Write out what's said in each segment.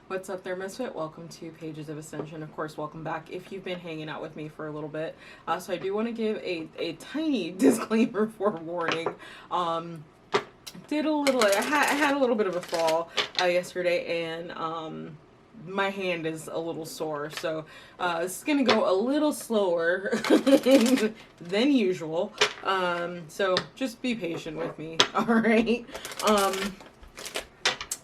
What's up there, Misfit? Welcome to Pages of Ascension. Of course, welcome back if you've been hanging out with me for a little bit. So I do want to give a tiny disclaimer forewarning. I had a little bit of a fall yesterday, and my hand is a little sore, so it's gonna go a little slower than usual. So just be patient with me, all right?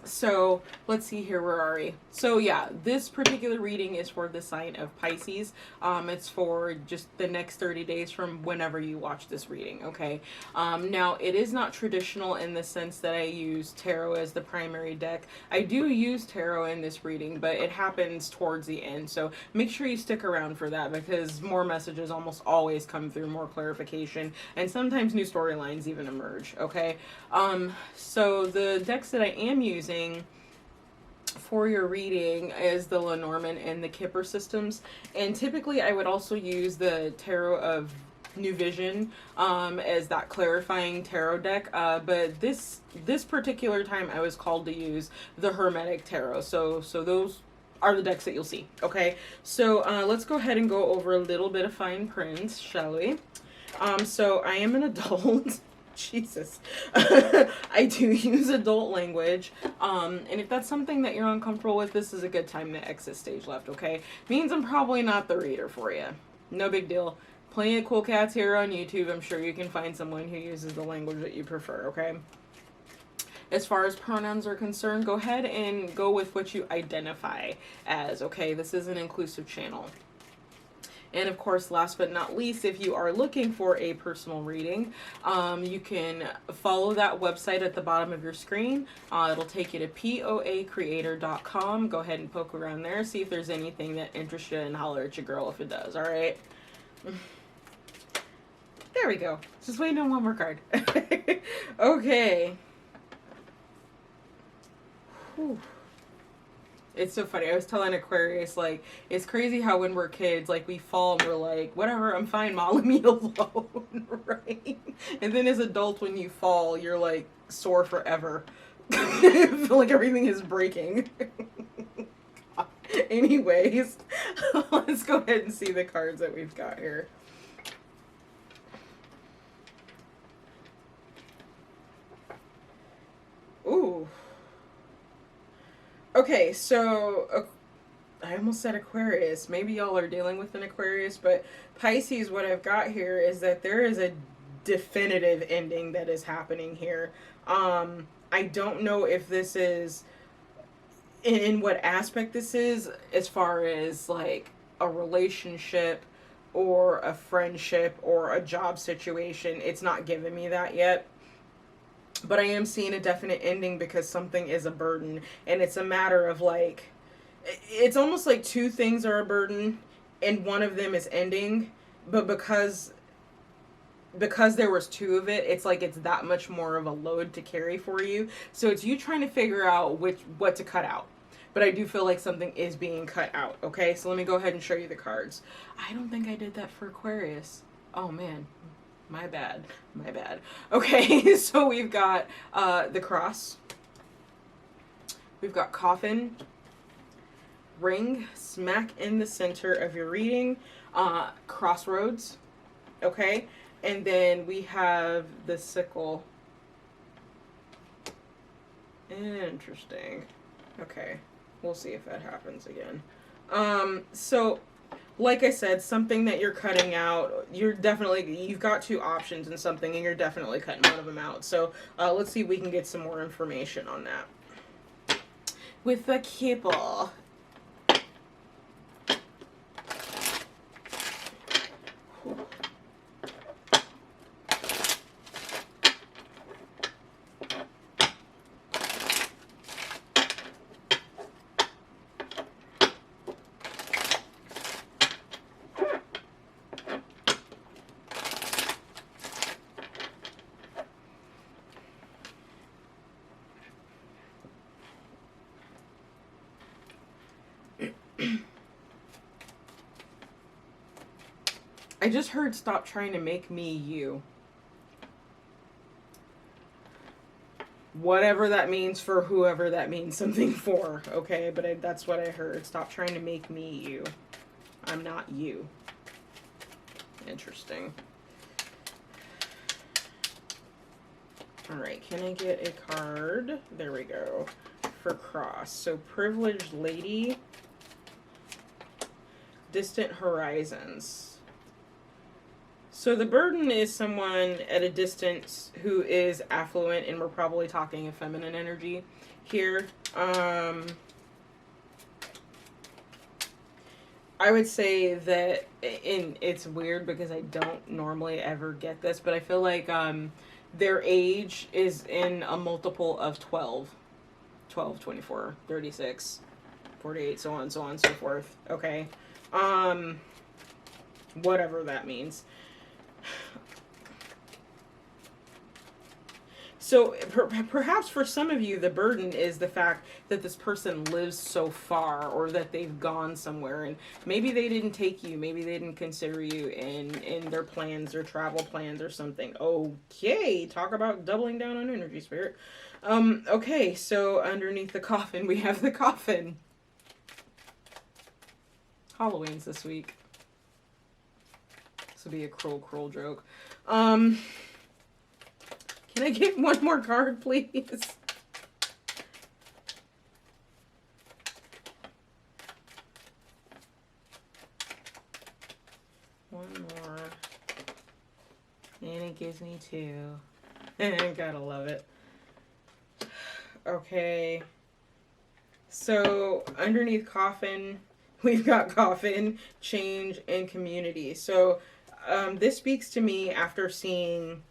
So let's see here, where are we? So yeah, this particular reading is for the sign of Pisces. It's for just the next 30 days from whenever you watch this reading, okay? Now, it is not traditional in the sense that I use tarot as the primary deck. I do use tarot in this reading, but it happens towards the end. So make sure you stick around for that, because more messages almost always come through, more clarification, and sometimes new storylines even emerge, okay? So the decks that I am using for your reading is the Lenormand and the Kipper systems, and typically I would also use the Tarot of New Vision as that clarifying tarot deck, but this particular time I was called to use the Hermetic Tarot. So those are the decks that you'll see, okay? So let's go ahead and go over a little bit of fine print, shall we? So I am an adult. Jesus. I do use adult language. And if that's something that you're uncomfortable with, this is a good time to exit stage left, okay? Means I'm probably not the reader for you. No big deal. Plenty of cool cats here on YouTube. I'm sure you can find someone who uses the language that you prefer, okay? As far as pronouns are concerned, go ahead and go with what you identify as, okay? This is an inclusive channel. And of course, last but not least, if you are looking for a personal reading, you can follow that website at the bottom of your screen. It'll take you to POACreator.com. Go ahead and poke around there, see if there's anything that interests you, and holler at your girl if it does, all right? There we go. Just waiting on one more card. Okay. Whew. It's so funny. I was telling Aquarius, like, it's crazy how when we're kids, like, we fall and we're like, whatever, I'm fine, Mom, leave me alone, right? And then as adults, when you fall, you're, like, sore forever. I feel like everything is breaking. Anyways, let's go ahead and see the cards that we've got here. Ooh. Okay, so I almost said Aquarius. Maybe y'all are dealing with an Aquarius, but Pisces, what I've got here is that there is a definitive ending that is happening here. I don't know if this is, in what aspect this is, as far as like a relationship or a friendship or a job situation. It's not giving me that yet. But I am seeing a definite ending because something is a burden. And it's a matter of like, it's almost like two things are a burden and one of them is ending. But because there was two of it, it's like it's that much more of a load to carry for you. So it's you trying to figure out what to cut out. But I do feel like something is being cut out. Okay, so let me go ahead and show you the cards. I don't think I did that for Aquarius. Oh man. My bad. Okay, so we've got the cross. We've got coffin. Ring, smack in the center of your reading. Crossroads. Okay, and then we have the sickle. Interesting. Okay, we'll see if that happens again. So like I said, something that you're cutting out, you've got two options in something, and you're definitely cutting one of them out. So let's see if we can get some more information on that. With the Kipper. I just heard stop trying to make me you. Whatever that means for whoever that means something for, okay? But that's what I heard. Stop trying to make me you. I'm not you. Interesting. Alright, can I get a card? There we go. For cross. So, privileged lady. Distant horizons. So the burden is someone at a distance who is affluent, and we're probably talking a feminine energy here. I would say that, and it's weird because I don't normally ever get this, but I feel like their age is in a multiple of 12, 24, 36, 48, so on and so forth. Okay. Whatever that means. So perhaps for some of you, the burden is the fact that this person lives so far, or that they've gone somewhere, and maybe they didn't take you, maybe they didn't consider you in their plans, their travel plans or something. Okay, talk about doubling down on energy, Spirit. Okay, so underneath the coffin, we have the coffin. Halloween's this week. This will be a cruel joke. Can I get one more card, please? One more. And it gives me two. Gotta love it. Okay. So, underneath coffin, we've got coffin, change, and community. So, this speaks to me after seeing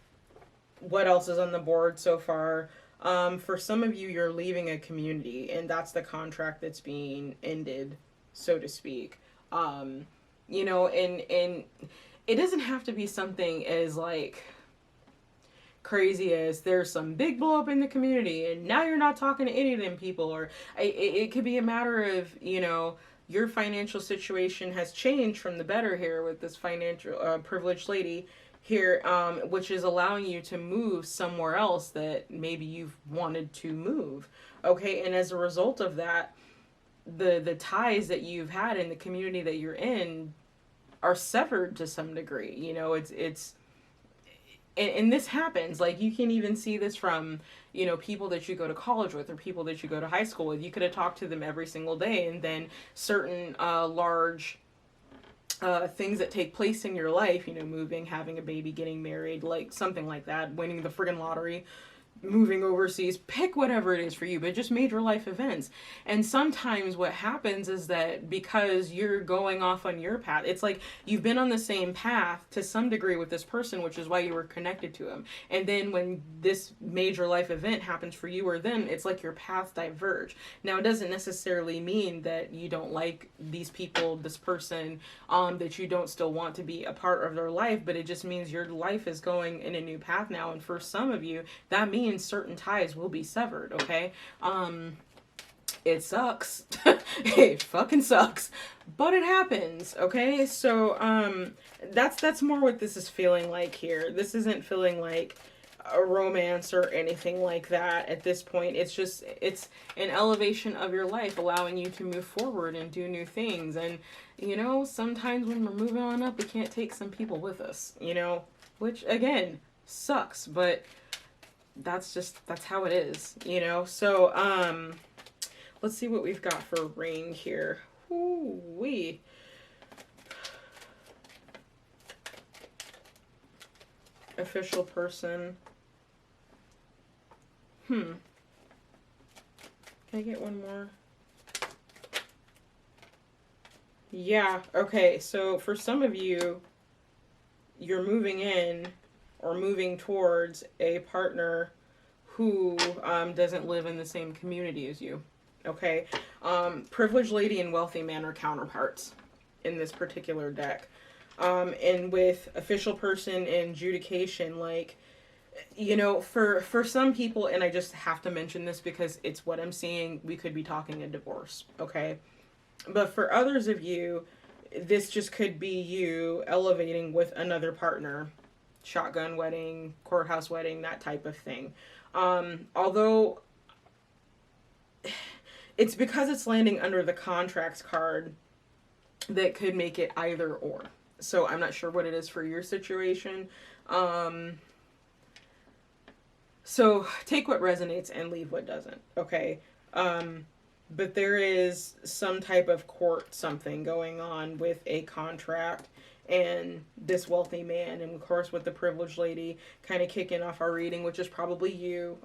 what else is on the board so far. For some of you, you're leaving a community, and that's the contract that's being ended, so to speak. You know, and it doesn't have to be something as like crazy as there's some big blow up in the community and now you're not talking to any of them people, or it could be a matter of, you know, your financial situation has changed from the better here with this financial privileged lady here, which is allowing you to move somewhere else that maybe you've wanted to move. Okay, and as a result of that, the ties that you've had in the community that you're in are severed to some degree. You know, it's and this happens, like, you can even see this from, you know, people that you go to college with or people that you go to high school with. You could have talked to them every single day, and then certain large things that take place in your life, you know, moving, having a baby, getting married, like something like that, winning the friggin' lottery, moving overseas, pick whatever it is for you, but just major life events. And sometimes what happens is that because you're going off on your path, it's like you've been on the same path to some degree with this person, which is why you were connected to him. And then when this major life event happens for you or them, it's like your paths diverge. Now, it doesn't necessarily mean that you don't like these people, this person, that you don't still want to be a part of their life, but it just means your life is going in a new path now. And for some of you, that means certain ties will be severed. Okay, it sucks. It fucking sucks, but it happens. Okay, so that's more what this is feeling like here. This isn't feeling like a romance or anything like that at this point. It's just, it's an elevation of your life, allowing you to move forward and do new things. And you know, sometimes when we're moving on up, we can't take some people with us, you know, which again sucks, but that's how it is, you know. So let's see what we've got for ring here. Ooh-wee. Official person. Can I get one more? Yeah, okay, so for some of you, you're moving in or moving towards a partner who doesn't live in the same community as you. Okay, privileged lady and wealthy man are counterparts in this particular deck. And with official person and adjudication, like, you know, for some people, and I just have to mention this because it's what I'm seeing, we could be talking a divorce, okay? But for others of you, this just could be you elevating with another partner, shotgun wedding, courthouse wedding, that type of thing. Although it's because it's landing under the contracts card that could make it either or. So I'm not sure what it is for your situation. So take what resonates and leave what doesn't, okay? But there is some type of court something going on with a contract and this wealthy man, and of course with the privileged lady kind of kicking off our reading, which is probably you,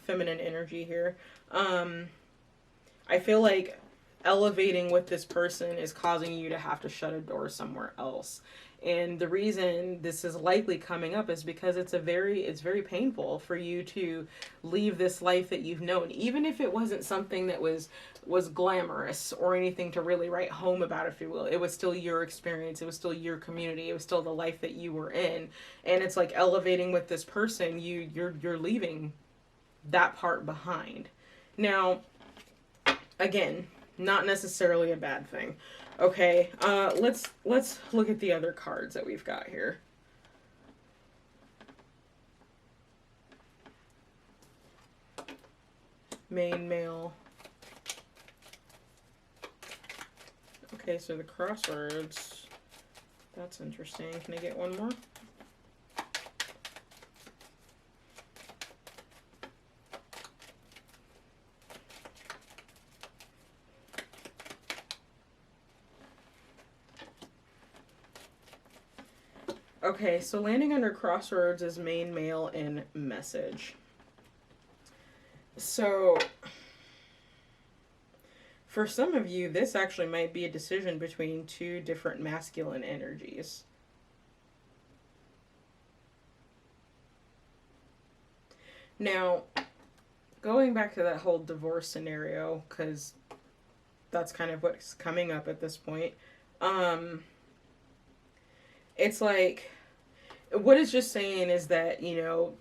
feminine energy here. I feel like elevating with this person is causing you to have to shut a door somewhere else. And the reason this is likely coming up is because it's very painful for you to leave this life that you've known, even if it wasn't something that was glamorous or anything to really write home about, if you will. It was still your experience, it was still your community, it was still the life that you were in. And it's like elevating with this person, you're leaving that part behind. Now, again, not necessarily a bad thing. Okay, let's look at the other cards that we've got here. Main male. Okay, so the crossroads. That's interesting. Can I get one more? Okay, so landing under crossroads is main male and message. So, for some of you, this actually might be a decision between two different masculine energies. Now, going back to that whole divorce scenario, because that's kind of what's coming up at this point, it's like, what it's just saying is that, you know,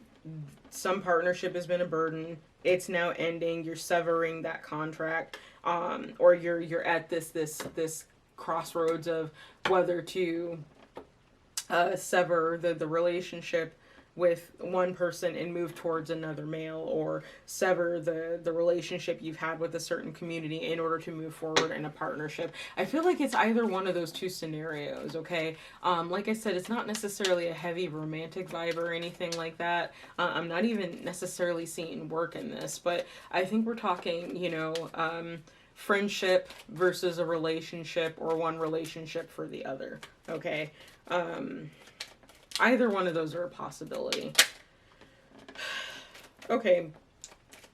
some partnership has been a burden. It's now ending. You're severing that contract, or you're at this crossroads of whether to sever the relationship with one person and move towards another male, or sever the relationship you've had with a certain community in order to move forward in a partnership. I feel like it's either one of those two scenarios, okay? Like I said, it's not necessarily a heavy romantic vibe or anything like that. I'm not even necessarily seeing work in this, but I think we're talking, you know, friendship versus a relationship, or one relationship for the other, okay? Either one of those are a possibility. Okay,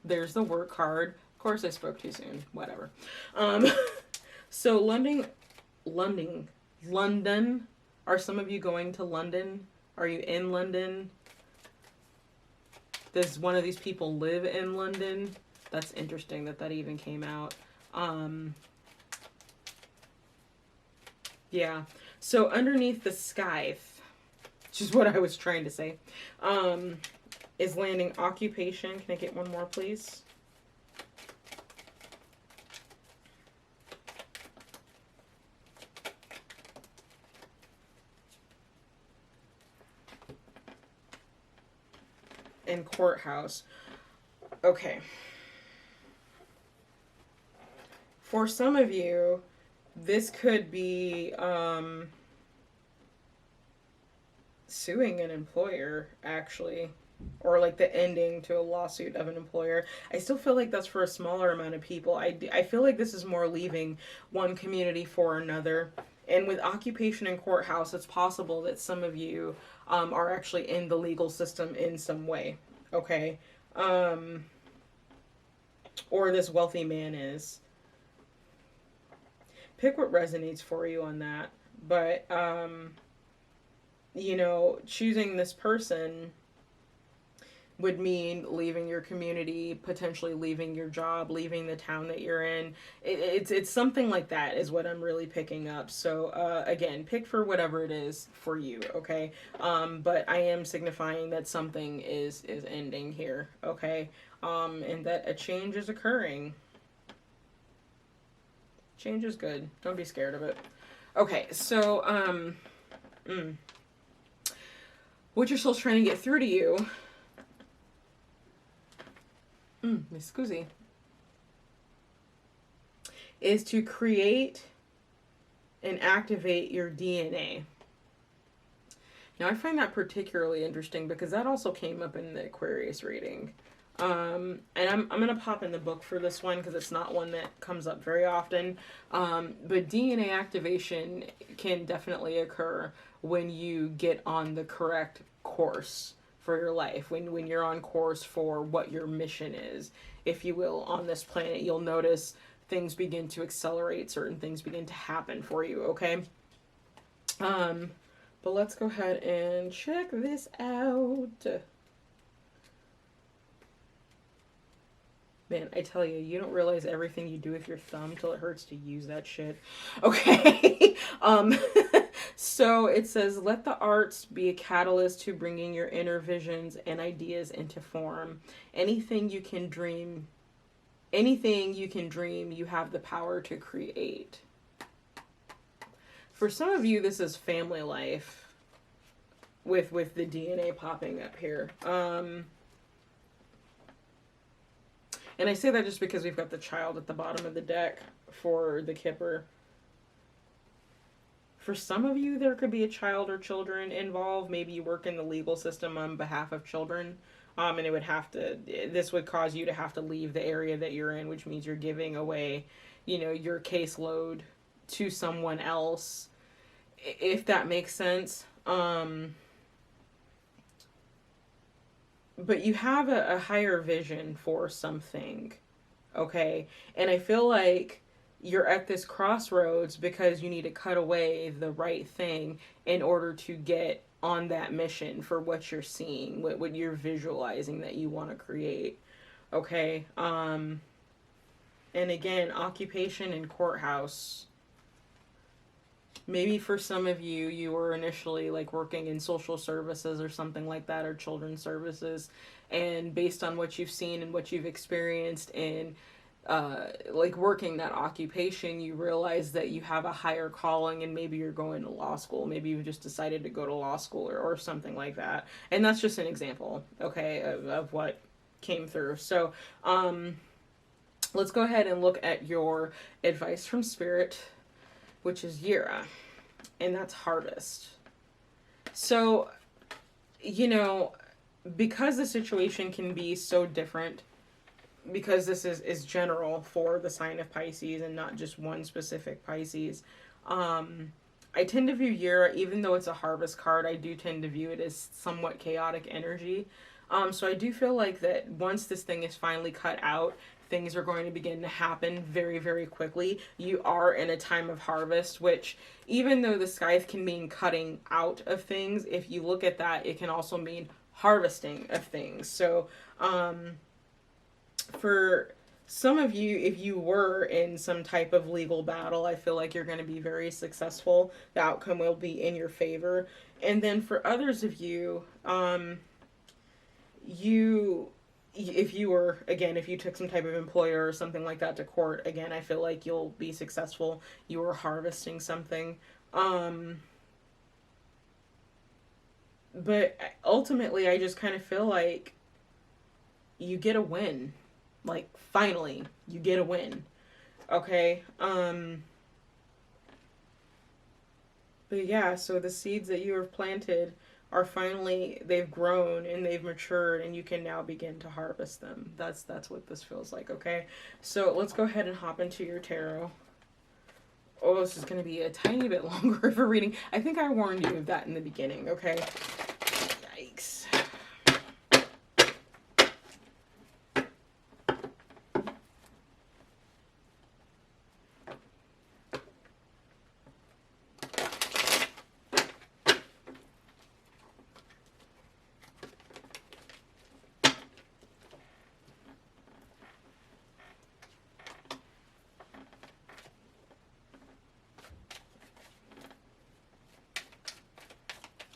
there's the work card. Of course I spoke too soon. Whatever. So London. Are some of you going to London? Are you in London? Does one of these people live in London? That's interesting that even came out. Yeah. So underneath the scythe, which is what I was trying to say, is landing occupation. Can I get one more, please? And courthouse. Okay. For some of you, this could be suing an employer, actually, or like the ending to a lawsuit of an employer. I still feel like that's for a smaller amount of people. I feel like this is more leaving one community for another. And with occupation and courthouse, it's possible that some of you are actually in the legal system in some way, okay? Or this wealthy man is. Pick what resonates for you on that. But, you know, choosing this person would mean leaving your community, potentially leaving your job, leaving the town that you're in. It's something like that is what I'm really picking up. So again, pick for whatever it is for you, okay? But I am signifying that something is ending here, okay? And that a change is occurring. Change is good. Don't be scared of it. Okay, so, what your soul's trying to get through to you, Miss Scusi, is to create and activate your DNA. Now, I find that particularly interesting because that also came up in the Aquarius reading. And I'm going to pop in the book for this one because it's not one that comes up very often. But DNA activation can definitely occur when you get on the correct course for your life, when you're on course for what your mission is, if you will, on this planet. You'll notice things begin to accelerate, certain things begin to happen for you, okay? But let's go ahead and check this out. Man, I tell you, you don't realize everything you do with your thumb till it hurts to use that shit. Okay. So it says, let the arts be a catalyst to bringing your inner visions and ideas into form. Anything you can dream, you have the power to create. For some of you, this is family life with the DNA popping up here. And I say that just because we've got the child at the bottom of the deck for the Kipper. For some of you, there could be a child or children involved. Maybe you work in the legal system on behalf of children. And this would cause you to have to leave the area that you're in, which means you're giving away, your caseload to someone else, if that makes sense. But you have a higher vision for something, okay? And I feel like you're at this crossroads because you need to cut away the right thing in order to get on that mission for what you're seeing, what you're visualizing that you want to create, okay? And again, occupation and courthouse. Maybe for some of you, you were initially like working in social services or something like that, or children's services. And based on what you've seen and what you've experienced in like working that occupation, you realize that you have a higher calling, and maybe you're going to law school. Maybe you just decided to go to law school or something like that. And that's just an example, okay, of what came through. So let's go ahead and look at your advice from Spirit, which is Yira, and that's harvest. So, because the situation can be so different, because this is general for the sign of Pisces and not just one specific Pisces, I tend to view Yira, even though it's a harvest card, I do tend to view it as somewhat chaotic energy. So I do feel like that once this thing is finally cut out, things are going to begin to happen very, very quickly. You are in a time of harvest, which even though the scythe can mean cutting out of things, if you look at that, it can also mean harvesting of things. So for some of you, if you were in some type of legal battle, I feel like you're going to be very successful. The outcome will be in your favor. And then for others of you, if you took some type of employer or something like that to court, again, I feel like you'll be successful. You are harvesting something. But ultimately, I just kind of feel like you get a win. Like, finally, you get a win. Okay? But yeah, so the seeds that you have planted are finally, they've grown and they've matured, and you can now begin to harvest them. That's what this feels like, okay? So let's go ahead and hop into your tarot. Oh, this is going to be a tiny bit longer of a reading. I think I warned you of that in the beginning, okay? Yikes.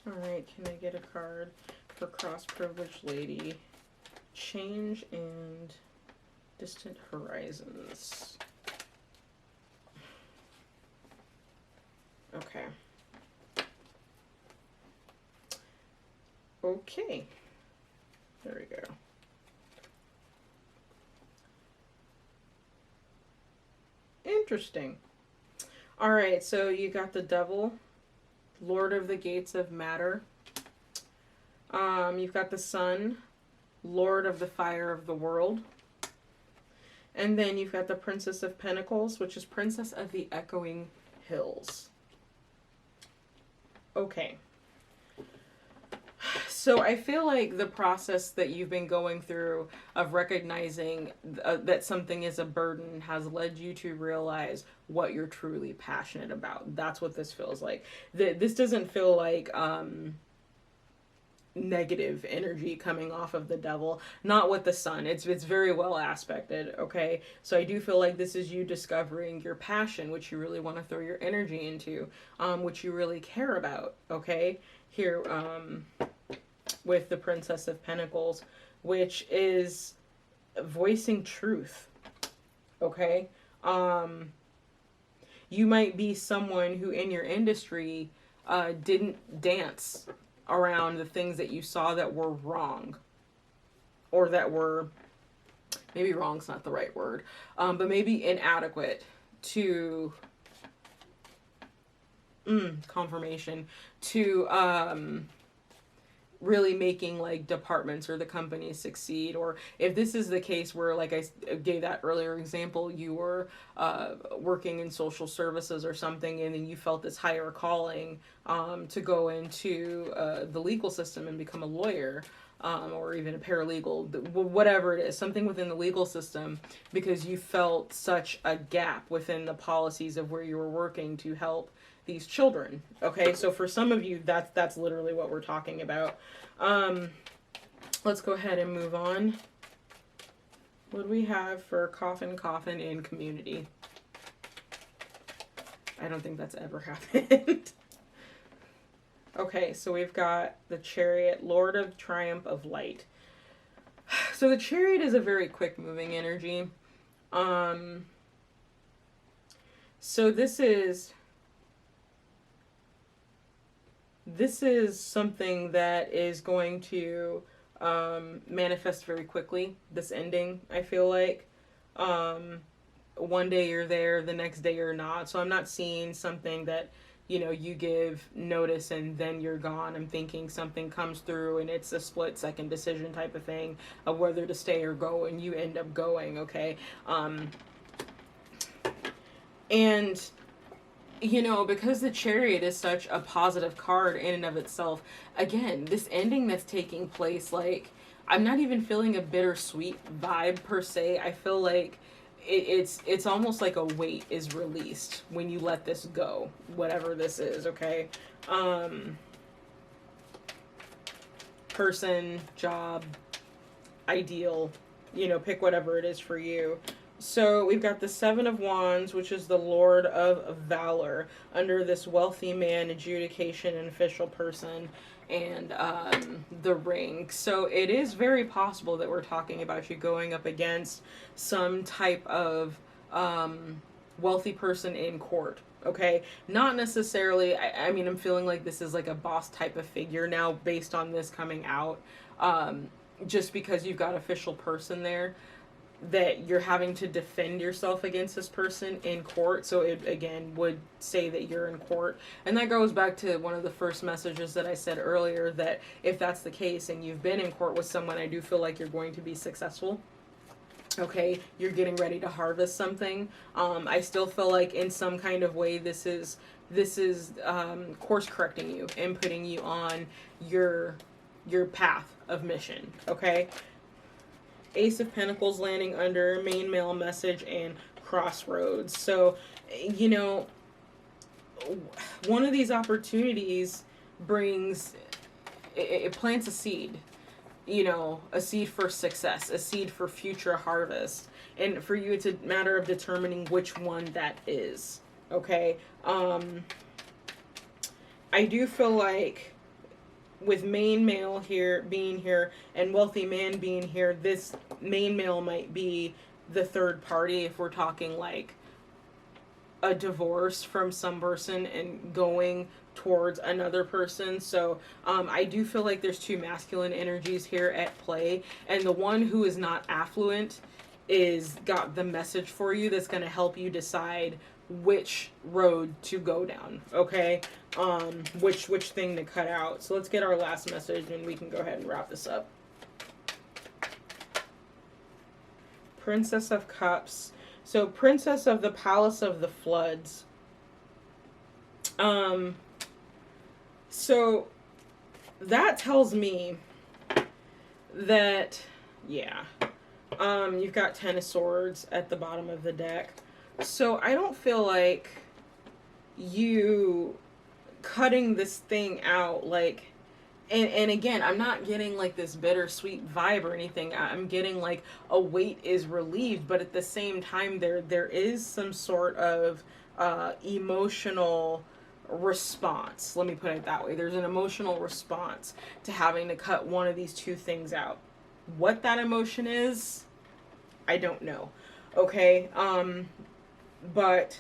Alright, can I get a card for cross-privileged lady? Change and distant horizons. Okay. Okay. There we go. Interesting. All right, so you got the Devil, Lord of the Gates of Matter. You've got the Sun, Lord of the Fire of the World. And then you've got the Princess of Pentacles, which is Princess of the Echoing Hills. Okay. So I feel like the process that you've been going through of recognizing that something is a burden has led you to realize what you're truly passionate about. That's what this feels like. This doesn't feel like negative energy coming off of the Devil. Not with the Sun. It's very well aspected, okay? So I do feel like this is you discovering your passion, which you really want to throw your energy into, which you really care about, okay? Here, with the Princess of Pentacles, which is voicing truth, okay? You might be someone who in your industry didn't dance around the things that you saw that were wrong, or that were, maybe wrong's not the right word, but maybe inadequate to confirmation to really making like departments or the company succeed. Or if this is the case where, like I gave that earlier example, you were working in social services or something, and then you felt this higher calling to go into the legal system and become a lawyer, or even a paralegal, whatever it is, something within the legal system, because you felt such a gap within the policies of where you were working to help these children. Okay, so for some of you, that's literally what we're talking about. Let's go ahead and move on. What do we have for coffin in community? I don't think that's ever happened. Okay, so we've got the Chariot, Lord of Triumph of Light. So the Chariot is a very quick moving energy. So this is something that is going to manifest very quickly, this ending, I feel like. One day you're there, the next day you're not. So I'm not seeing something that, you know, you give notice and then you're gone. I'm thinking something comes through and it's a split-second decision type of thing of whether to stay or go, and you end up going, okay? And you know, because the Chariot is such a positive card in and of itself, again, this ending that's taking place, like, I'm not even feeling a bittersweet vibe per se. I feel like it's almost like a weight is released when you let this go, whatever this is, okay? Person, job, ideal, you know, pick whatever it is for you. So we've got the Seven of Wands, which is the Lord of Valor, under this wealthy man, adjudication, and official person, and the Ring. So it is very possible that we're talking about you going up against some type of wealthy person in court. Okay, not necessarily, I mean, I'm feeling like this is like a boss type of figure now based on this coming out, just because you've got official person there, that you're having to defend yourself against this person in court. So it, again, would say that you're in court. And that goes back to one of the first messages that I said earlier, that if that's the case and you've been in court with someone, I do feel like you're going to be successful. Okay, you're getting ready to harvest something. I still feel like in some kind of way this is course correcting you and putting you on your path of mission, okay? Ace of Pentacles landing under, main male message, and crossroads. So, you know, one of these opportunities brings, it plants a seed, you know, a seed for success, a seed for future harvest. And for you, it's a matter of determining which one that is, okay? I do feel like with main male here being here and wealthy man being here, this main male might be the third party if we're talking like a divorce from some person and going towards another person. So I do feel like there's two masculine energies here at play, and the one who is not affluent is got the message for you that's going to help you decide which road to go down, okay? Which thing to cut out. So let's get our last message and we can go ahead and wrap this up. Princess of Cups. So Princess of the Palace of the Floods. So that tells me that, yeah, you've got Ten of Swords at the bottom of the deck. So I don't feel like you cutting this thing out, like, and again, I'm not getting like this bittersweet vibe or anything. I'm getting like a weight is relieved, but at the same time, there is some sort of emotional response. Let me put it that way. There's an emotional response to having to cut one of these two things out. What that emotion is, I don't know. Okay. But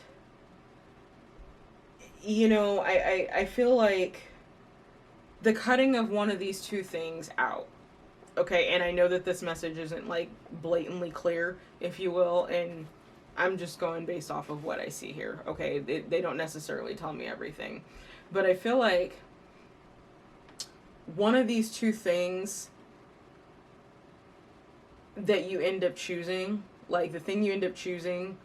you know, I feel like the cutting of one of these two things out. Okay, and I know that this message isn't like blatantly clear, if you will, and I'm just going based off of what I see here. Okay, they don't necessarily tell me everything, but I feel like one of these two things that you end up choosing, like the thing you end up choosing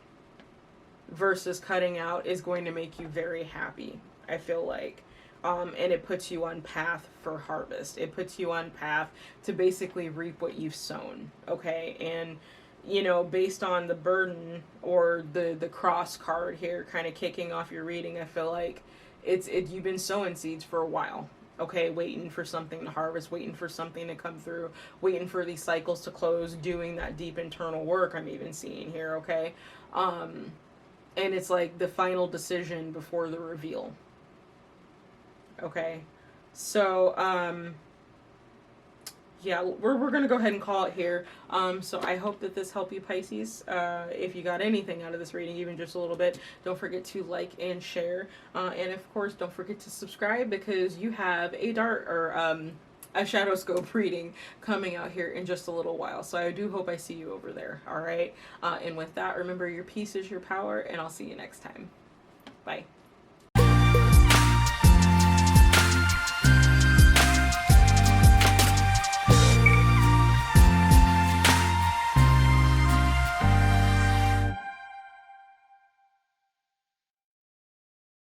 versus cutting out, is going to make you very happy, I feel like. And it puts you on path for harvest. It puts you on path to basically reap what you've sown. Okay, and you know, based on the burden or the cross card here kind of kicking off your reading, I feel like you've been sowing seeds for a while. Okay, waiting for something to harvest, waiting for something to come through, waiting for these cycles to close, doing that deep internal work I'm even seeing here. Okay, and it's like the final decision before the reveal. Okay, so yeah, we're gonna go ahead and call it here. So I hope that this helped you, Pisces. If you got anything out of this reading, even just a little bit, don't forget to like and share, and of course don't forget to subscribe, because you have a a shadow scope reading coming out here in just a little while. So I do hope I see you over there. All right, and with that, remember, your peace is your power, and I'll see you next time. Bye.